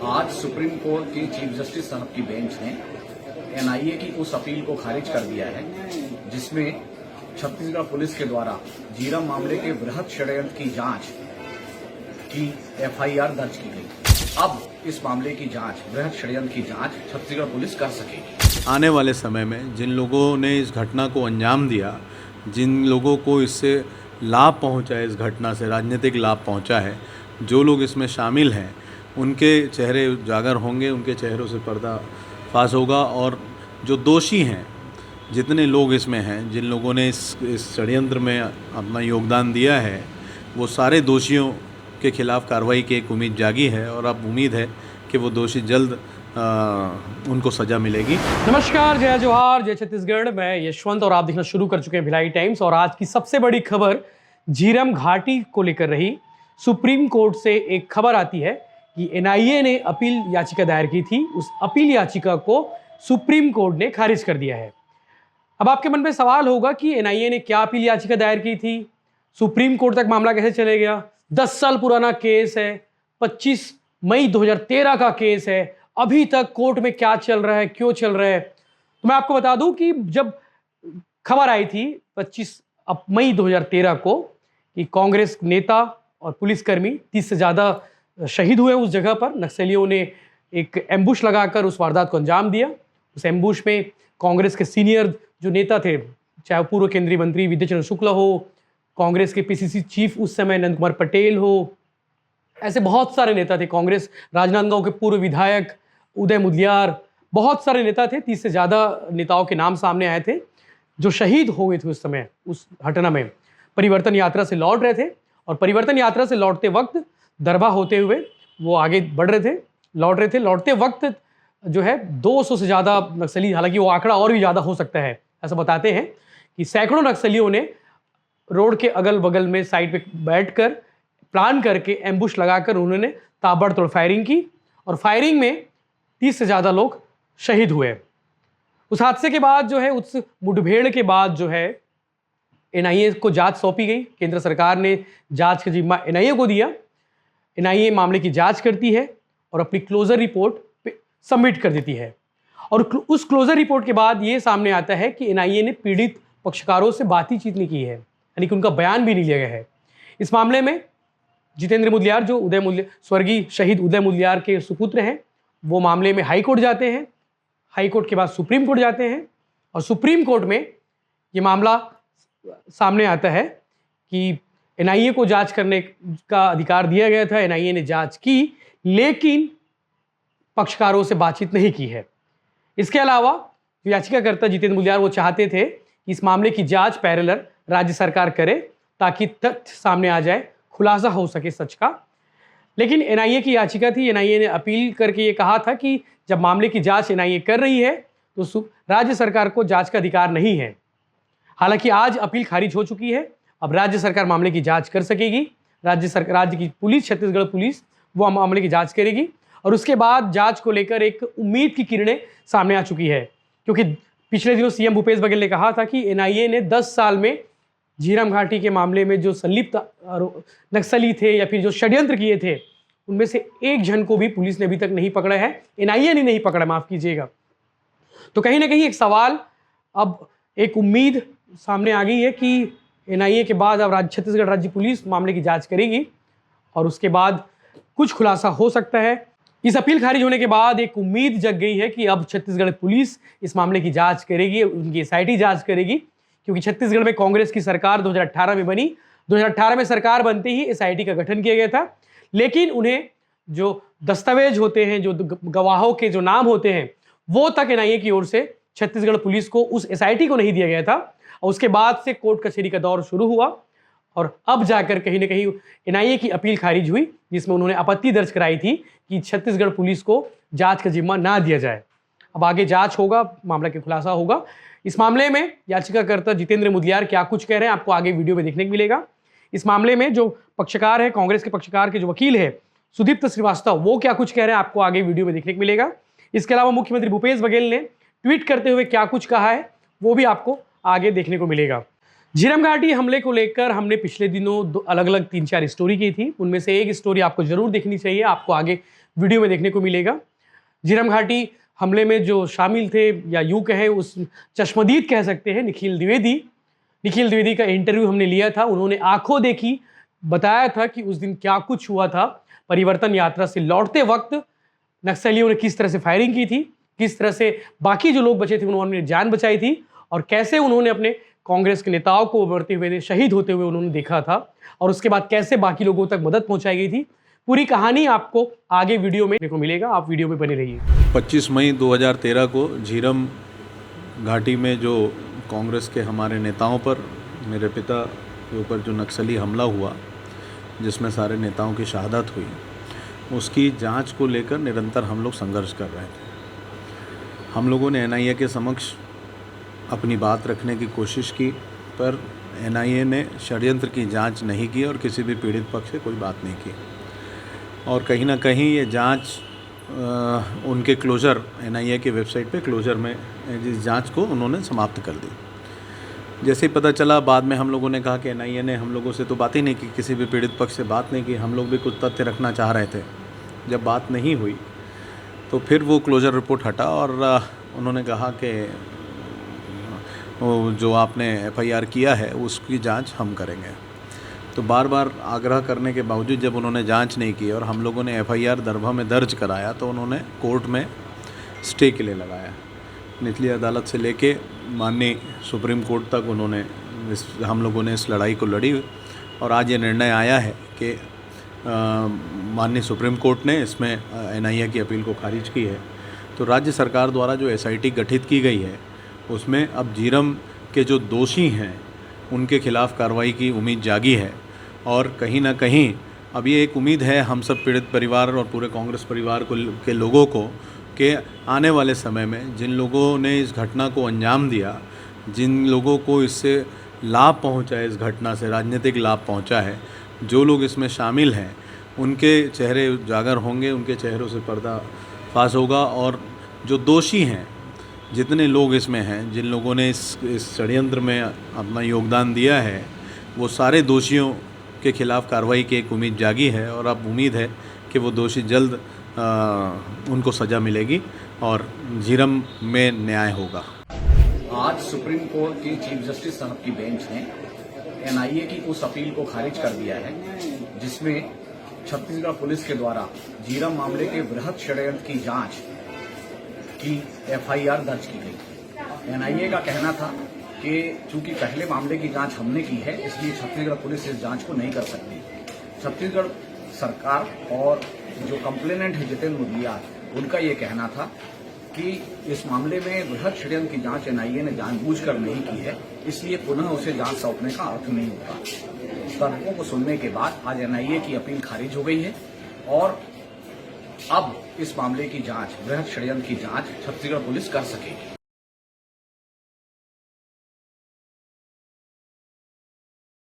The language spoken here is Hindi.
आज सुप्रीम कोर्ट की चीफ जस्टिस साहब की बेंच ने एनआईए की उस अपील को खारिज कर दिया है जिसमें छत्तीसगढ़ पुलिस के द्वारा झीरम मामले के वृहद षड्यंत्र की जांच की एफआईआर दर्ज की गई। अब इस मामले की जांच, वृहद षड्यंत्र की जांच छत्तीसगढ़ पुलिस कर सकेगी। आने वाले समय में जिन लोगों ने इस घटना को अंजाम दिया, जिन लोगों को इससे लाभ पहुंचा है, इस घटना से राजनीतिक लाभ पहुंचा है, जो लोग इसमें शामिल हैं, उनके चेहरे उजागर होंगे, उनके चेहरों से पर्दाफाश होगा। और जो दोषी हैं, जितने लोग इसमें हैं, जिन लोगों ने इस षड्यंत्र में अपना योगदान दिया है, वो सारे दोषियों के खिलाफ़ कार्रवाई की एक उम्मीद जागी है और अब उम्मीद है कि वो दोषी जल्द उनको सज़ा मिलेगी। नमस्कार, जय जोहार, जय छत्तीसगढ़। मैं यशवंत और आप देखना शुरू कर चुके हैं भिलाई टाइम्स। और आज की सबसे बड़ी खबर झीरम घाटी को लेकर रही। सुप्रीम कोर्ट से एक खबर आती है कि एनआईए ने अपील याचिका दायर की थी। उस अपील याचिका को सुप्रीम कोर्ट ने खारिज कर दिया है। अब आपके मन में सवाल होगा कि एनआईए ने क्या अपील याचिका दायर की थी, सुप्रीम कोर्ट तक मामला कैसे चले गया। 10 साल पुराना केस है, 25 मई 2013 का केस है, अभी तक कोर्ट में क्या चल रहा है, क्यों चल रहा है। तो मैं आपको बता दूं कि जब खबर आई थी 25 मई 2013 को कि कांग्रेस नेता और पुलिसकर्मी 30 से ज़्यादा शहीद हुए उस जगह पर, नक्सलियों ने एक एम्बुश लगाकर उस वारदात को अंजाम दिया। उस एम्बुश में कांग्रेस के सीनियर जो नेता थे, चाहे पूर्व केंद्रीय मंत्री विद्या चंद्र शुक्ला हो, कांग्रेस के पीसीसी चीफ उस समय नंद कुमार पटेल हो, ऐसे बहुत सारे नेता थे। कांग्रेस राजनांदगांव के पूर्व विधायक उदय मुदलियार, बहुत सारे नेता थे। 30 से ज़्यादा नेताओं के नाम सामने आए थे जो शहीद हो गए थे उस समय, उस घटना में। परिवर्तन यात्रा से लौट रहे थे और परिवर्तन यात्रा से लौटते वक्त दरभा होते हुए वो आगे बढ़ रहे थे, लौट रहे थे। लौटते वक्त जो है 200 से ज़्यादा नक्सली, हालांकि वो आंकड़ा और भी ज़्यादा हो सकता है, ऐसा बताते हैं कि सैकड़ों नक्सलियों ने रोड के अगल बगल में साइड पे बैठकर प्लान करके एम्बुश लगाकर उन्होंने ताबड़तोड़ फायरिंग की और फायरिंग में 30 से ज़्यादा लोग शहीद हुए। उस हादसे के बाद जो है, उस मुठभेड़ के बाद जो है, एनआईए को जांच सौंपी गई। केंद्र सरकार ने जांच का जिम्मा एनआईए को दिया। एनआईए मामले की जांच करती है और अपनी क्लोजर रिपोर्ट पे सबमिट कर देती है। और उस क्लोजर रिपोर्ट के बाद ये सामने आता है कि एनआईए ने पीड़ित पक्षकारों से बातचीत नहीं की है, यानी कि उनका बयान भी नहीं लिया गया है। इस मामले में जितेंद्र मुदलियार, जो स्वर्गीय शहीद उदय मुदलियार के सुपुत्र हैं, वो मामले में हाई कोर्ट जाते हैं। हाई कोर्ट के बाद सुप्रीम कोर्ट जाते हैं और सुप्रीम कोर्ट में ये मामला सामने आता है कि एनआईए को जांच करने का अधिकार दिया गया था। एनआईए ने जांच की, लेकिन पक्षकारों से बातचीत नहीं की है। इसके अलावा याचिकाकर्ता जितेंद्र मुदलियार वो चाहते थे कि इस मामले की जांच पैरेलल राज्य सरकार करे ताकि तथ्य सामने आ जाए, खुलासा हो सके सच का। लेकिन एनआईए की याचिका थी। एनआईए ने अपील करके ये कहा था कि जब मामले की जांच एनआईए कर रही है तो राज्य सरकार को जांच का अधिकार नहीं है। हालांकि आज अपील खारिज हो चुकी है। अब राज्य सरकार मामले की जांच कर सकेगी। राज्य की पुलिस, छत्तीसगढ़ पुलिस, वो मामले की जांच करेगी और उसके बाद जांच को लेकर एक उम्मीद की किरणें सामने आ चुकी है। क्योंकि पिछले दिनों सीएम भूपेश बघेल ने कहा था कि एनआईए ने 10 साल में झीरम घाटी के मामले में जो संलिप्त नक्सली थे या फिर जो षड्यंत्र किए थे, उनमें से एक जन को भी पुलिस ने अभी तक नहीं पकड़ा है, एनआईए ने नहीं पकड़ा, माफ कीजिएगा। तो कहीं ना कहीं एक सवाल, अब एक उम्मीद सामने आ गई है कि एनआईए के बाद अब छत्तीसगढ़ राज्य पुलिस मामले की जांच करेगी और उसके बाद कुछ खुलासा हो सकता है। इस अपील खारिज होने के बाद एक उम्मीद जग गई है कि अब छत्तीसगढ़ पुलिस इस मामले की जांच करेगी, उनकी एसआईटी जांच करेगी। क्योंकि छत्तीसगढ़ में कांग्रेस की सरकार 2018 में बनी। 2018 में सरकार बनते ही एसआईटी का गठन किया गया था, लेकिन उन्हें जो दस्तावेज होते हैं, जो गवाहों के जो नाम होते हैं, वो तक एनआईए की ओर से छत्तीसगढ़ पुलिस को, उस एसआईटी को नहीं दिया गया था। और उसके बाद से कोर्ट कचहरी का दौर शुरू हुआ और अब जाकर कहीं ना कहीं एनआईए की अपील खारिज हुई, जिसमें उन्होंने आपत्ति दर्ज कराई थी कि छत्तीसगढ़ पुलिस को जांच का जिम्मा ना दिया जाए। अब आगे जांच होगा, मामला के खुलासा होगा। इस मामले में याचिकाकर्ता जितेंद्र मुदलियार क्या कुछ कह रहे हैं, आपको आगे वीडियो में देखने को मिलेगा। इस मामले में जो पक्षकार है, कांग्रेस के पक्षकार के जो वकील है सुदीप्त श्रीवास्तव, वो क्या कुछ कह रहे हैं, आपको आगे वीडियो में देखने को मिलेगा। इसके अलावा मुख्यमंत्री भूपेश बघेल ने ट्वीट करते हुए क्या कुछ कहा है, वो भी आपको आगे देखने को मिलेगा। झीरम घाटी हमले को लेकर हमने पिछले दिनों अलग अलग 3-4 स्टोरी की थी। उनमें से एक स्टोरी आपको जरूर देखनी चाहिए, आपको आगे वीडियो में देखने को मिलेगा। झीरम घाटी हमले में जो शामिल थे, या यूं कहें उस चश्मदीद कह सकते हैं, निखिल द्विवेदी का इंटरव्यू हमने लिया था। उन्होंने आंखों देखी बताया था कि उस दिन क्या कुछ हुआ था। परिवर्तन यात्रा से लौटते वक्त नक्सलियों ने किस तरह से फायरिंग की थी, किस तरह से बाकी जो लोग बचे थे उन्होंने जान बचाई थी, और कैसे उन्होंने अपने कांग्रेस के नेताओं को मरते हुए, शहीद होते हुए उन्होंने देखा था, और उसके बाद कैसे बाकी लोगों तक मदद पहुंचाई गई थी। पूरी कहानी आपको आगे वीडियो में देखने को मिलेगा, आप वीडियो में बने रहिए। 25 मई 2013 को झीरम घाटी में जो कांग्रेस के हमारे नेताओं पर, मेरे पिता के ऊपर जो नक्सली हमला हुआ जिसमें सारे नेताओं की शहादत हुई, उसकी जांच को लेकर निरंतर हम लोग संघर्ष कर रहे थे। हम लोगों ने एनआईए के समक्ष अपनी बात रखने की कोशिश की, पर एनआईए ने षड्यंत्र की जांच नहीं की और किसी भी पीड़ित पक्ष से कोई बात नहीं की, और कहीं ना कहीं ये जांच उनके क्लोजर, एनआईए के वेबसाइट पे क्लोजर में इस जांच को उन्होंने समाप्त कर दी। जैसे ही पता चला, बाद में हम लोगों ने कहा कि एनआईए ने हम लोगों से तो बात ही नहीं की, किसी भी पीड़ित पक्ष से बात नहीं की। हम लोग भी कुछ तथ्य रखना चाह रहे थे। जब बात नहीं हुई तो फिर वो क्लोजर रिपोर्ट हटा और उन्होंने कहा कि जो आपने एफआईआर किया है उसकी जांच हम करेंगे। तो बार बार आग्रह करने के बावजूद जब उन्होंने जांच नहीं की और हम लोगों ने एफआईआर दरभा में दर्ज कराया, तो उन्होंने कोर्ट में स्टे के लिए लगाया। निचली अदालत से लेके माननीय सुप्रीम कोर्ट तक हम लोगों ने इस लड़ाई को लड़ी, और आज ये निर्णय आया है कि माननीय सुप्रीम कोर्ट ने इसमें एनआईए की अपील को खारिज की है। तो राज्य सरकार द्वारा जो एसआईटी गठित की गई है उसमें अब झीरम के जो दोषी हैं उनके खिलाफ़ कार्रवाई की उम्मीद जागी है, और कहीं ना कहीं अब ये एक उम्मीद है हम सब पीड़ित परिवार और पूरे कांग्रेस परिवार के लोगों को कि आने वाले समय में जिन लोगों ने इस घटना को अंजाम दिया, जिन लोगों को इससे लाभ पहुंचा है, इस घटना से राजनीतिक लाभ पहुंचा है, जो लोग इसमें शामिल हैं उनके चेहरे उजागर होंगे, उनके चेहरों से पर्दाफाश होगा, और जो दोषी हैं, जितने लोग इसमें हैं, जिन लोगों ने इस षड्यंत्र में अपना योगदान दिया है, वो सारे दोषियों के खिलाफ़ कार्रवाई की एक उम्मीद जागी है, और अब उम्मीद है कि वो दोषी जल्द उनको सज़ा मिलेगी और झीरम में न्याय होगा। आज सुप्रीम कोर्ट की चीफ जस्टिस साहब की बेंच ने एनआईए की उस अपील को खारिज कर दिया है जिसमें छत्तीसगढ़ पुलिस के द्वारा झीरम मामले के वृहद षड्यंत्र की जांच की एफआईआर दर्ज की गई। एनआईए का कहना था कि चूंकि पहले मामले की जांच हमने की है, इसलिए छत्तीसगढ़ पुलिस इस जांच को नहीं कर सकती। छत्तीसगढ़ सरकार और जो कंप्लेनेंट है जितेंद्र मुदलियार, उनका ये कहना था कि इस मामले में वृहद षड्यंत्र की जांच एनआईए ने जानबूझकर नहीं की है, इसलिए पुनः उसे जांच सौंपने का अर्थ नहीं होगा। तर्कों को सुनने के बाद आज एनआईए की अपील खारिज हो गई है, और अब इस मामले की जांच, वृहद षड्यंत्र की जांच छत्तीसगढ़ पुलिस कर सकेगी।